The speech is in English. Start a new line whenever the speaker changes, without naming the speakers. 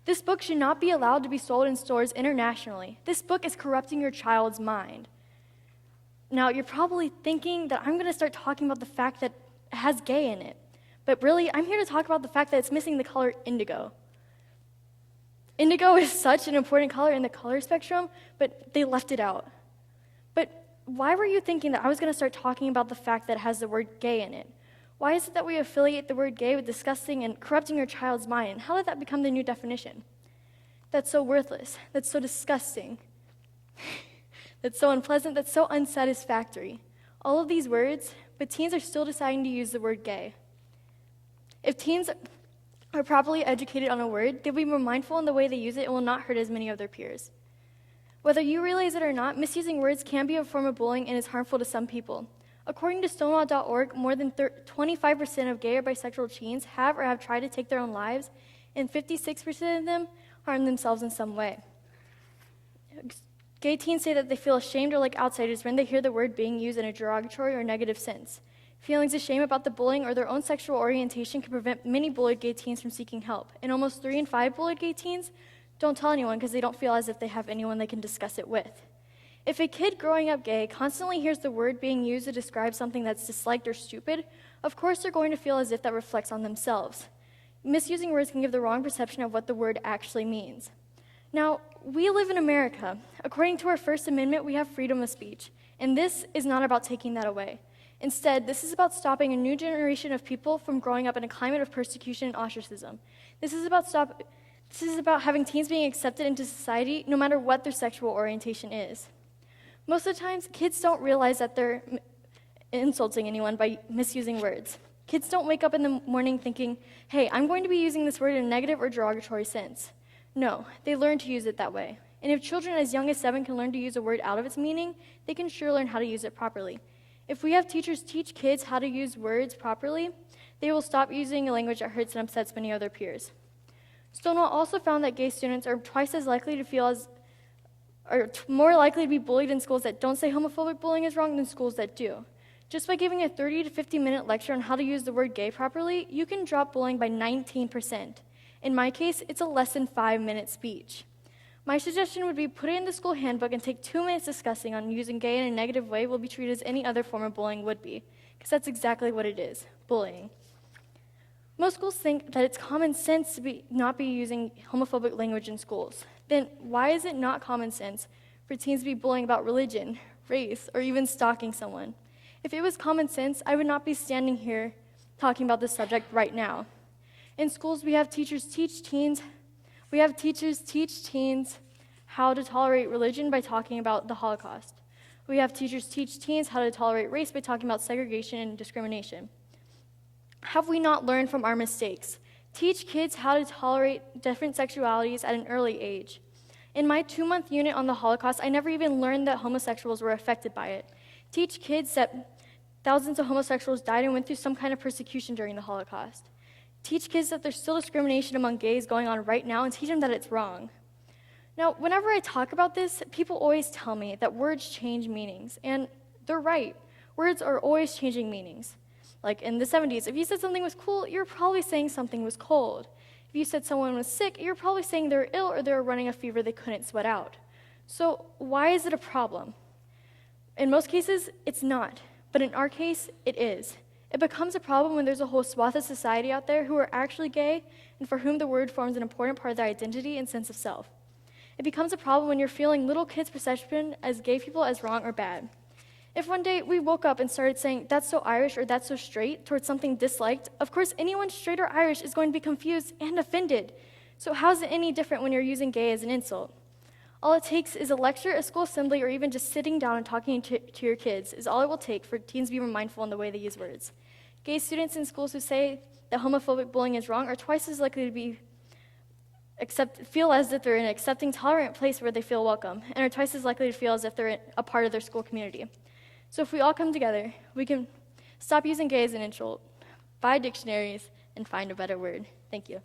This book should not be allowed to be sold in stores internationally. This book is corrupting your child's mind. Now, you're probably thinking that I'm going to start talking about the fact that it has gay in it. But really, I'm here to talk about the fact that it's missing the color indigo. Indigo is such an important color in the color spectrum, but they left it out. But why were you thinking that I was going to start talking about the fact that it has the word gay in it? Why is it that we affiliate the word gay with disgusting and corrupting your child's mind? And how did that become the new definition? That's so worthless. That's so disgusting. That's so unpleasant. That's so unsatisfactory. All of these words, but teens are still deciding to use the word gay. If teens are properly educated on a word, they'll be more mindful in the way they use it and will not hurt as many of their peers. Whether you realize it or not, misusing words can be a form of bullying and is harmful to some people. According to Stonewall.org, more than 25% of gay or bisexual teens have or have tried to take their own lives, and 56% of them harm themselves in some way. Gay teens say that they feel ashamed or like outsiders when they hear the word being used in a derogatory or negative sense. Feelings of shame about the bullying or their own sexual orientation can prevent many bullied gay teens from seeking help, and almost 3 in 5 bullied gay teens don't tell anyone because they don't feel as if they have anyone they can discuss it with. If a kid growing up gay constantly hears the word being used to describe something that's disliked or stupid, of course they're going to feel as if that reflects on themselves. Misusing words can give the wrong perception of what the word actually means. Now, we live in America. According to our First Amendment, we have freedom of speech, and this is not about taking that away. Instead, this is about stopping a new generation of people from growing up in a climate of persecution and ostracism. This is about having teens being accepted into society no matter what their sexual orientation is. Most of the times, kids don't realize that they're insulting anyone by misusing words. Kids don't wake up in the morning thinking, hey, I'm going to be using this word in a negative or derogatory sense. No, they learn to use it that way. And if children as young as 7 can learn to use a word out of its meaning, they can sure learn how to use it properly. If we have teachers teach kids how to use words properly, they will stop using a language that hurts and upsets many of their peers. Stonewall also found that gay students are twice as likely to feel more likely to be bullied in schools that don't say homophobic bullying is wrong than schools that do. Just by giving a 30 to 50-minute lecture on how to use the word gay properly, you can drop bullying by 19%. In my case, it's a less than 5-minute speech. My suggestion would be put it in the school handbook and take 2 minutes discussing on using gay in a negative way will be treated as any other form of bullying would be, because that's exactly what it is, bullying. Most schools think that it's common sense to not be using homophobic language in schools. Then why is it not common sense for teens to be bullying about religion, race, or even stalking someone? If it was common sense, I would not be standing here talking about this subject right now. In schools, we have teachers teach teens how to tolerate religion by talking about the Holocaust. We have teachers teach teens how to tolerate race by talking about segregation and discrimination. Have we not learned from our mistakes? Teach kids how to tolerate different sexualities at an early age. In my 2-month unit on the Holocaust, I never even learned that homosexuals were affected by it. Teach kids that thousands of homosexuals died and went through some kind of persecution during the Holocaust. Teach kids that there's still discrimination among gays going on right now and teach them that it's wrong. Now, whenever I talk about this, people always tell me that words change meanings, and they're right. Words are always changing meanings. Like in the 70s, if you said something was cool, you're probably saying something was cold. If you said someone was sick, you're probably saying they were ill or they were running a fever they couldn't sweat out. So why is it a problem? In most cases, it's not. But in our case, it is. It becomes a problem when there's a whole swath of society out there who are actually gay and for whom the word forms an important part of their identity and sense of self. It becomes a problem when you're feeling little kids' perception as gay people as wrong or bad. If one day we woke up and started saying, that's so Irish or that's so straight towards something disliked, of course anyone straight or Irish is going to be confused and offended. So how's it any different when you're using gay as an insult? All it takes is a lecture, a school assembly, or even just sitting down and talking to your kids is all it will take for teens to be more mindful in the way they use words. Gay students in schools who say that homophobic bullying is wrong are twice as likely to feel as if they're in an accepting, tolerant place where they feel welcome, and are twice as likely to feel as if they're a part of their school community. So if we all come together, we can stop using gay as an insult, buy dictionaries, and find a better word. Thank you.